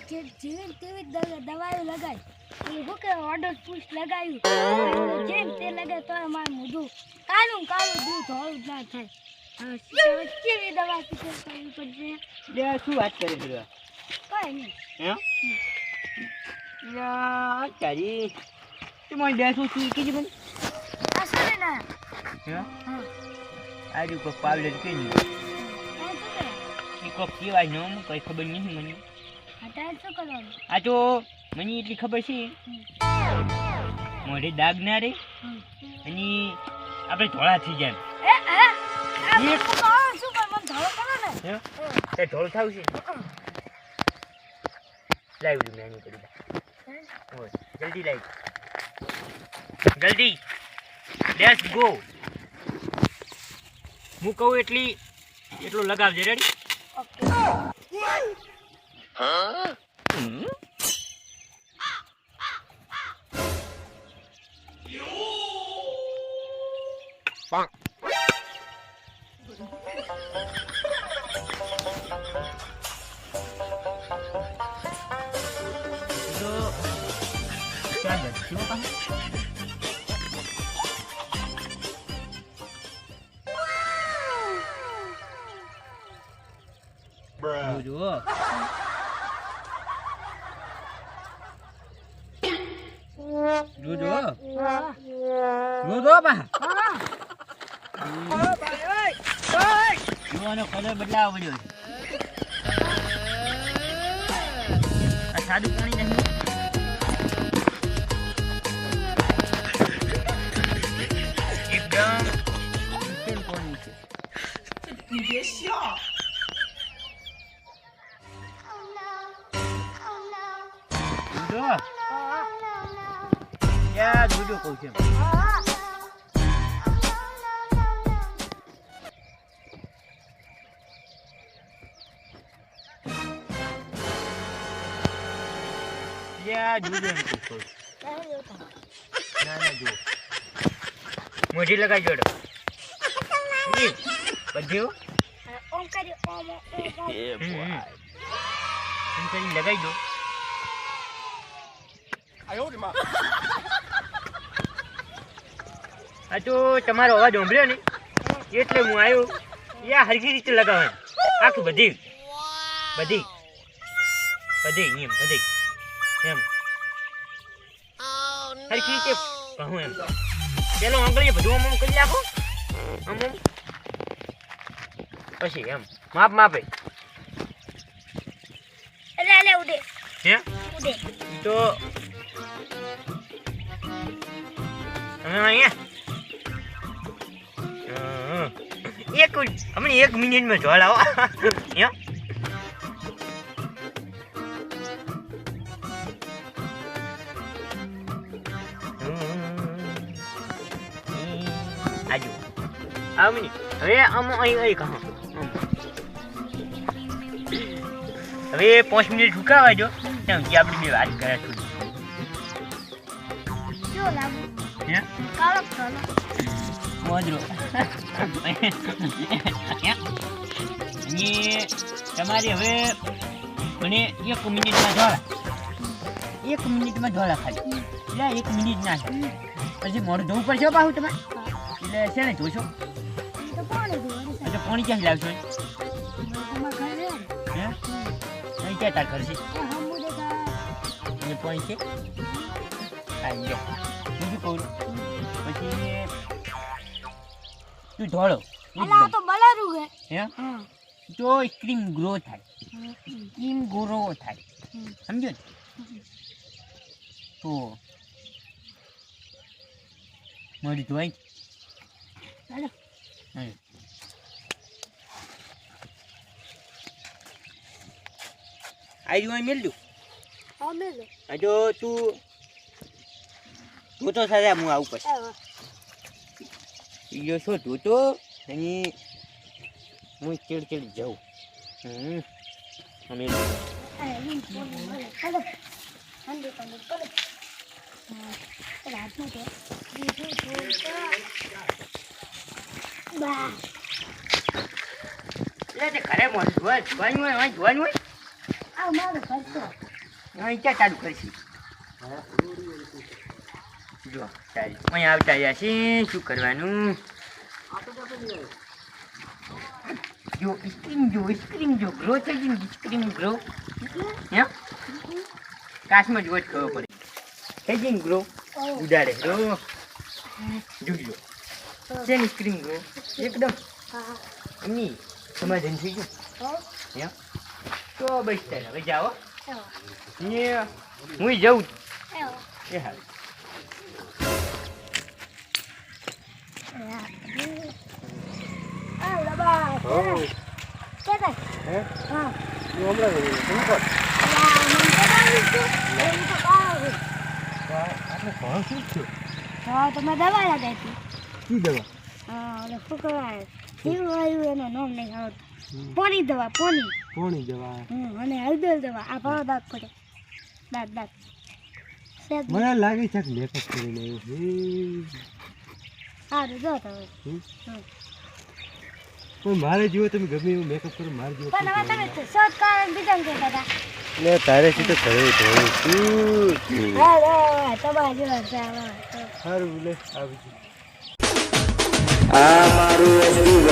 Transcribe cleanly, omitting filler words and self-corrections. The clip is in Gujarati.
જેવી તેવી દવાઓ લગાય હું કે ઓર્ડર પુશ લગાવ્યું જેમ તે લગાય તો માર મોઢું કાળું દૂધ હોવું ના થાય કેવી દવા કરવી પડશે બે શું વાત કરી છે કઈ નહીં યા તારી તું મને બેસું છું કીધી મને આ શું ના આજુ કોક પાવડર કે નહીં કોક કેવાય ન હું કઈ ખબર નહીં મને શું કરવાનું આ તો મને એટલી ખબર છે મોઢે દાગ ના રે અને આપણે ધોળા થઈ જાય ધોળ થાવ છે લાવી દઉં મેં કરી જલ્દી લાવી જલ્દી લેટ્સ ગો હું કહું એટલું લગાવજે રેડી કલર બદલાવ પડ્યો છે સાદું પાણી નહીં એકદમ પાણી છે ક્યાં દૂધો કહું છે મોઢી લગાવી જોડો બધું લગાવી દો આ તો તમારો અવાજ સાંભળ્યો ને એટલે હું આવ્યો યા હરખી રીતે લગાવવાનું આખી બધી એમ હરખી રીતે કહું એમ પેલો આંગળીએ બધું આમ કરી નાખો આમ પછી એમ માપે ઉડે હે તો અહીંયા એક મિનિટમાં જોડ આવો આજુ આ મિનિટ હવે આમ અહીં કહો હવે 5 મિનિટ ઠુકાવા જો કેમ કે આપણે બે વાત કરે છું શું લાગુ હે કાળો કાળો મોજરો અને તમારી હવે મને 1 મિનિટમાં ધોળા ખાલી એટલે 1 મિનિટ ના પછી મોઢું ધોવું પડશે પાછું તમારે એટલે છે ને જોશો પાણી ક્યાંથી લાવશો અહીં ક્યાં તાર કરશે પાણી છે બીજું કહું પછી તું ધોળો હે તો સ્કીન ગ્રો થાય સમજો ને તો મળી ધોઈ आई जो मिल दू आ जो तू तो सारा मु आऊ पर यो सो तो आणि मु चिड जाऊ हमें ઘરે મોન જોવાનું હોય આ મારો ખર્ચો અહીં ક્યાં ચાલુ કરીશું જો ચાલી અહીં આવતા રહ્યા છે શું કરવાનું સ્ક્રીમ જો ગ્રો થઈ ગઈ ને સ્ક્રીમ ગ્રો એમ કાશમાં જ વોચ કરવો પડે થઈ ગઈ ને ગ્રો ઉડાડે ગ્રો જોજો છે ને સ્ક્રીમ ગ્રો એકદમ એમની સમાધાન થઈ ગયું એમ તો બસ ત્યારે હવે જાઓ હું જઉં એ હાલ હા તમે દવા લગાવી હતી શી દવા હા ઓલે શું કહેવાય જીવ આવ્યું એનું નામ નહીં આવતું પોની દવા પોની કોની દવા અને હળદર દવા આ ભાવ દાંત પડે દાંત સેજ મને લાગે છે કે મેકઅપ કરીને આવ્યો સારું જો તમે પણ મારે જેવો તમે ગમે એવું મેકઅપ કરો મારે જેવો પણ હવે તમે શોધ કારણ બીજા કહેતા હતા ને તારે થી તો કરે તો હા તમારા જેવા છે સારું લે આવી આ મારું